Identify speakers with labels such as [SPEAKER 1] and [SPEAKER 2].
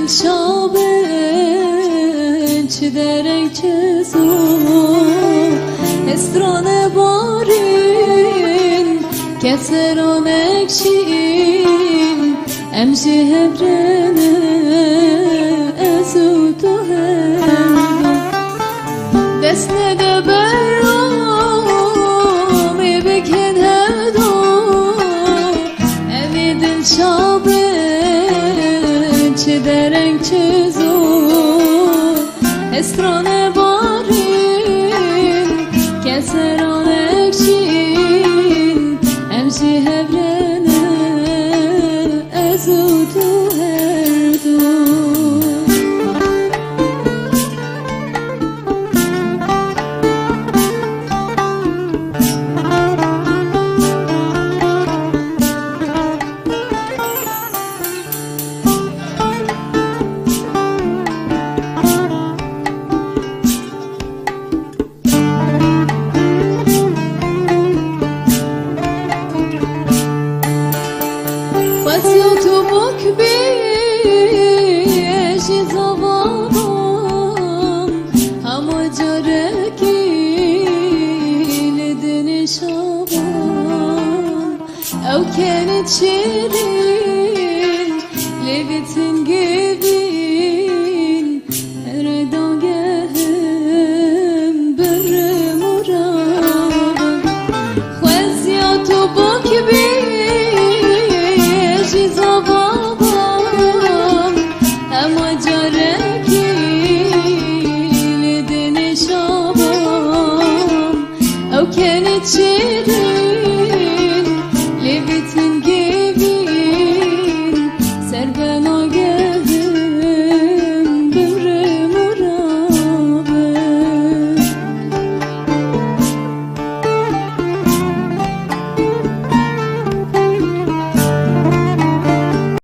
[SPEAKER 1] شابن چه درنگ چه زور استرانه بارین کسران اکشین امشی هبرنه ازو تو هم دست نده بیرامی بکن هدو امی دل شابن چه درنگ چه زور استرانه بارین کسران اکشین امشی هبرنه ازو تو هر دو تو بک بیشی زبانم همه جارکی لدن شبان او کنت شیرین لبیت